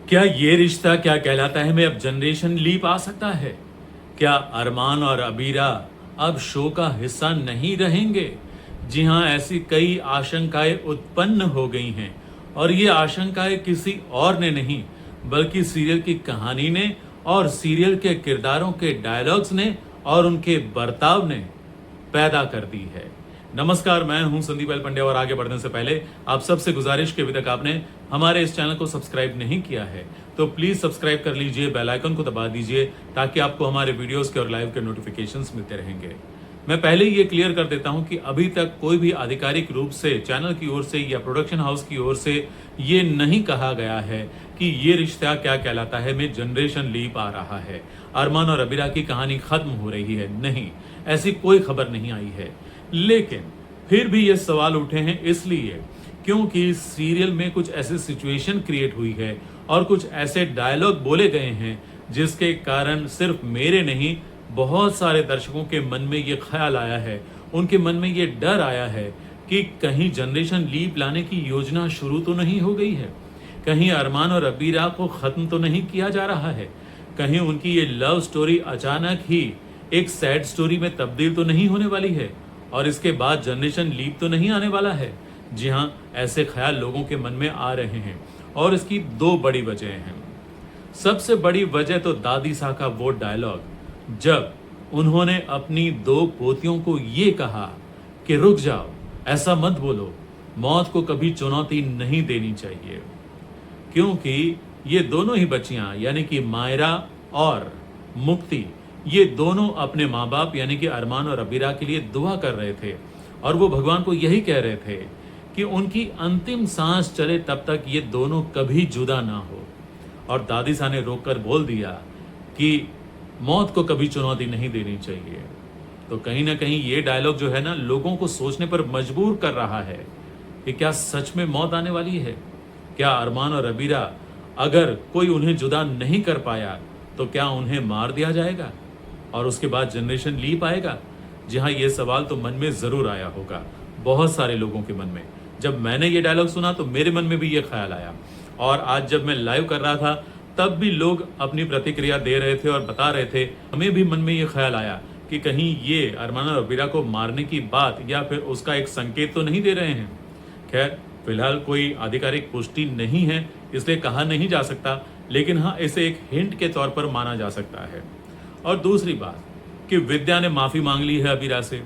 क्या ये रिश्ता क्या कहलाता है में अब जनरेशन लीप आ सकता है? क्या अरमान और अबीरा अब शो का हिस्सा नहीं रहेंगे? जी हाँ, ऐसी कई आशंकाएं उत्पन्न हो गई हैं और ये आशंकाएं किसी और ने नहीं बल्कि सीरियल की कहानी ने और सीरियल के किरदारों के डायलॉग्स ने और उनके बर्ताव ने पैदा कर दी है। नमस्कार, मैं हूं संदीप एल पंड्या और आगे बढ़ने से पहले आप सबसे गुजारिश कि अभी तक आपने हमारे इस चैनल को सब्सक्राइब नहीं किया है तो प्लीज सब्सक्राइब कर लीजिए, बेल आइकन को दबा दीजिए ताकि आपको हमारे वीडियोस के और लाइव के नोटिफिकेशंस मिलते रहेंगे। मैं पहले ही ये क्लियर कर देता हूं कि अभी तक कोई भी आधिकारिक रूप से चैनल की ओर से या प्रोडक्शन हाउस की ओर से ये नहीं कहा गया है कि ये रिश्ता क्या कहलाता है में जनरेशन लीप आ रहा है, अरमान और अबीरा की कहानी खत्म हो रही है। नहीं, ऐसी कोई खबर नहीं आई है। लेकिन फिर भी ये सवाल उठे हैं इसलिए क्योंकि सीरियल में कुछ ऐसी सिचुएशन क्रिएट हुई है और कुछ ऐसे डायलॉग बोले गए हैं जिसके कारण सिर्फ मेरे नहीं बहुत सारे दर्शकों के मन में ये ख्याल आया है, उनके मन में ये डर आया है कि कहीं जनरेशन लीप लाने की योजना शुरू तो नहीं हो गई है, कहीं अरमान और अबीरा को खत्म तो नहीं किया जा रहा है, कहीं उनकी ये लव स्टोरी अचानक ही एक सैड स्टोरी में तब्दील तो नहीं होने वाली है और इसके बाद जनरेशन लीप तो नहीं आने वाला है। जी हाँ, ऐसे ख्याल लोगों के मन में आ रहे हैं और इसकी दो बड़ी वजह हैं। सबसे बड़ी वजह तो दादी सा का वो डायलॉग जब उन्होंने अपनी दो पोतियों को ये कहा कि रुक जाओ, ऐसा मत बोलो, मौत को कभी चुनौती नहीं देनी चाहिए। क्योंकि ये दोनों ही बच्चियां यानी कि मायरा और मुक्ति, ये दोनों अपने माँ बाप यानी कि अरमान और अबीरा के लिए दुआ कर रहे थे और वो भगवान को यही कह रहे थे कि उनकी अंतिम सांस चले तब तक ये दोनों कभी जुदा ना हो। और दादी सा ने रोककर बोल दिया कि मौत को कभी चुनौती नहीं देनी चाहिए। तो कहीं ना कहीं ये डायलॉग जो है ना, लोगों को सोचने पर मजबूर कर रहा है कि क्या सच में मौत आने वाली है? क्या अरमान और अबीरा अगर कोई उन्हें जुदा नहीं कर पाया तो क्या उन्हें मार दिया जाएगा और उसके बाद जनरेशन लीप आएगा? जी हाँ, ये सवाल तो मन में जरूर आया होगा बहुत सारे लोगों के मन में। जब मैंने ये डायलॉग सुना तो मेरे मन में भी ये ख्याल आया और आज जब मैं लाइव कर रहा था तब भी लोग अपनी प्रतिक्रिया दे रहे थे और बता रहे थे। हमें भी मन में ये ख्याल आया कि कहीं ये अरमान और अबीरा को मारने की बात या फिर उसका एक संकेत तो नहीं दे रहे हैं। खैर, फिलहाल कोई आधिकारिक पुष्टि नहीं है इसलिए कहा नहीं जा सकता, लेकिन हाँ, इसे एक हिंट के तौर पर माना जा सकता है। और दूसरी बात कि विद्या ने माफी मांग ली है अबीरा से,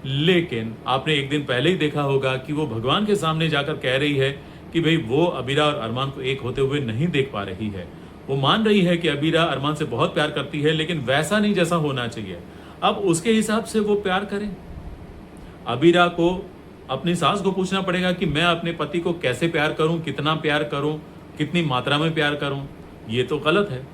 लेकिन आपने एक दिन पहले ही देखा होगा कि वो भगवान के सामने जाकर कह रही है कि भाई वो अबीरा और अरमान को एक होते हुए नहीं देख पा रही है। वो मान रही है कि अबीरा अरमान से बहुत प्यार करती है लेकिन वैसा नहीं जैसा होना चाहिए। अब उसके हिसाब से वो प्यार करें। अबीरा को अपनी सास को पूछना पड़ेगा कि मैं अपने पति को कैसे प्यार करूं, कितना प्यार करूं, कितनी मात्रा में प्यार करूं। ये तो गलत है।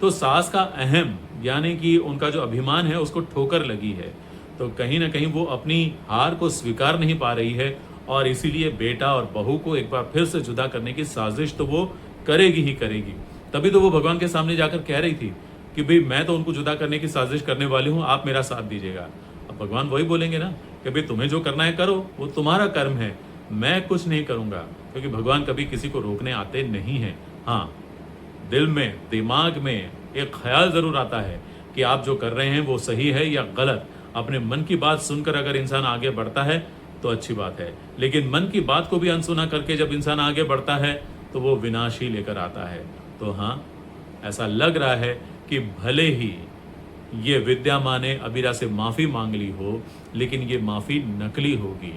तो सास का अहम यानी कि उनका जो अभिमान है उसको ठोकर लगी है, तो कहीं ना कहीं वो अपनी हार को स्वीकार नहीं पा रही है और इसीलिए बेटा और बहू को एक बार फिर से जुदा करने की साजिश तो वो करेगी ही करेगी। तभी तो वो भगवान के सामने जाकर कह रही थी कि भाई मैं तो उनको जुदा करने की साजिश करने वाली हूँ, आप मेरा साथ दीजिएगा। अब भगवान वही बोलेंगे ना कि भाई तुम्हें जो करना है करो, वो तुम्हारा कर्म है, मैं कुछ नहीं करूँगा। क्योंकि भगवान कभी किसी को रोकने आते नहीं हैं। हाँ, दिल में दिमाग में एक ख्याल जरूर आता है कि आप जो कर रहे हैं वो सही है या गलत। अपने मन की बात सुनकर अगर इंसान आगे बढ़ता है तो अच्छी बात है, लेकिन मन की बात को भी अनसुना करके जब इंसान आगे बढ़ता है तो वो विनाश ही लेकर आता है। तो हाँ, ऐसा लग रहा है कि भले ही ये विद्या माँ ने अबीरा से माफी मांग ली हो, लेकिन ये माफी नकली होगी।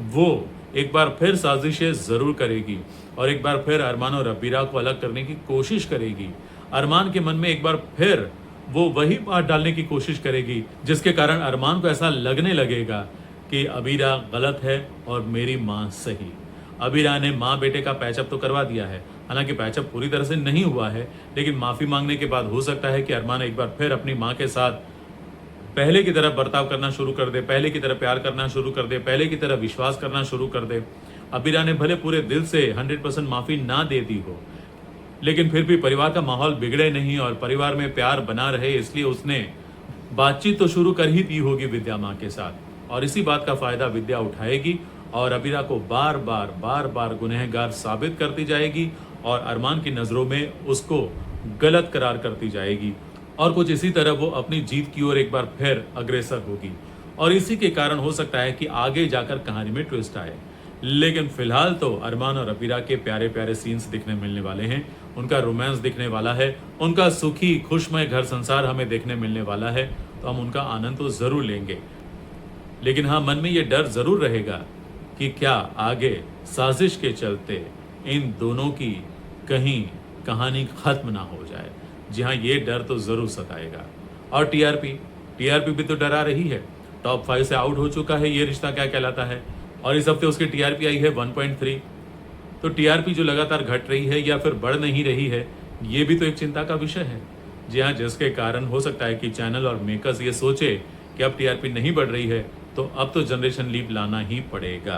वो एक बार फिर साजिशें जरूर करेगी और एक बार फिर अरमान और अबीरा को अलग करने की कोशिश करेगी। अरमान के मन में एक बार फिर वो वही बात डालने की कोशिश करेगी जिसके कारण अरमान को ऐसा लगने लगेगा कि अबीरा गलत है और मेरी माँ सही। अबीरा ने माँ बेटे का पैचअप तो करवा दिया है, हालांकि पैचअप पूरी तरह से नहीं हुआ है, लेकिन माफी मांगने के बाद हो सकता है कि अरमान एक बार फिर अपनी माँ के साथ पहले की तरह बर्ताव करना शुरू कर दे, पहले की तरह प्यार करना शुरू कर दे, पहले की तरह विश्वास करना शुरू कर दे। अबीरा ने भले पूरे दिल से 100% माफी ना दे दी हो, लेकिन फिर भी परिवार का माहौल बिगड़े नहीं और परिवार में प्यार बना रहे, इसलिए उसने बातचीत तो शुरू कर ही दी होगी विद्या माँ के साथ और इसी बात का फायदा विद्या उठाएगी और अबीरा को बार बार गुनहगार साबित करती जाएगी और अरमान की नज़रों में उसको गलत करार करती जाएगी और कुछ इसी तरह वो अपनी जीत की ओर एक बार फिर अग्रसर होगी और इसी के कारण हो सकता है कि आगे जाकर कहानी में ट्विस्ट आए। लेकिन फिलहाल तो अरमान और अबीरा के प्यारे प्यारे सीन्स दिखने मिलने वाले हैं, उनका रोमांस दिखने वाला है, उनका सुखी खुशमय घर संसार हमें देखने मिलने वाला है, तो हम उनका आनंद तो ज़रूर लेंगे। लेकिन हाँ, मन में ये डर ज़रूर रहेगा कि क्या आगे साजिश के चलते इन दोनों की कहीं कहानी ख़त्म ना हो जाए। जी हाँ, ये डर तो ज़रूर सताएगा। और टीआरपी भी तो डरा रही है। टॉप 5 से आउट हो चुका है ये रिश्ता क्या कहलाता है और इस हफ्ते उसकी टीआरपी आई है 1.3। तो टीआरपी जो लगातार घट रही है या फिर बढ़ नहीं रही है, ये भी तो एक चिंता का विषय है। जी हाँ, जिसके कारण हो सकता है कि चैनल और मेकर्स ये सोचे कि अब टीआरपी नहीं बढ़ रही है तो अब तो जनरेशन लीप लाना ही पड़ेगा।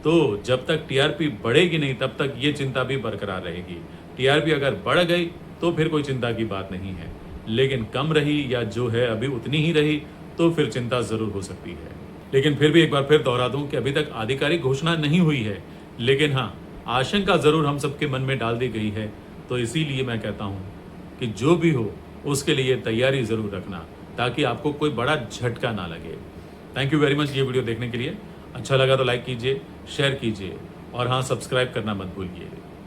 तो जब तक टीआरपी बढ़ेगी नहीं तब तक ये चिंता भी बरकरार रहेगी। टीआरपी अगर बढ़ गई तो फिर कोई चिंता की बात नहीं है, लेकिन कम रही या जो है अभी उतनी ही रही तो फिर चिंता ज़रूर हो सकती है। लेकिन फिर भी एक बार फिर दोहरा दूं कि अभी तक आधिकारिक घोषणा नहीं हुई है, लेकिन हाँ, आशंका ज़रूर हम सबके मन में डाल दी गई है। तो इसीलिए मैं कहता हूँ कि जो भी हो उसके लिए तैयारी ज़रूर रखना ताकि आपको कोई बड़ा झटका ना लगे। थैंक यू वेरी मच ये वीडियो देखने के लिए। अच्छा लगा तो लाइक कीजिए, शेयर कीजिए और हाँ, सब्सक्राइब करना मत भूलिए।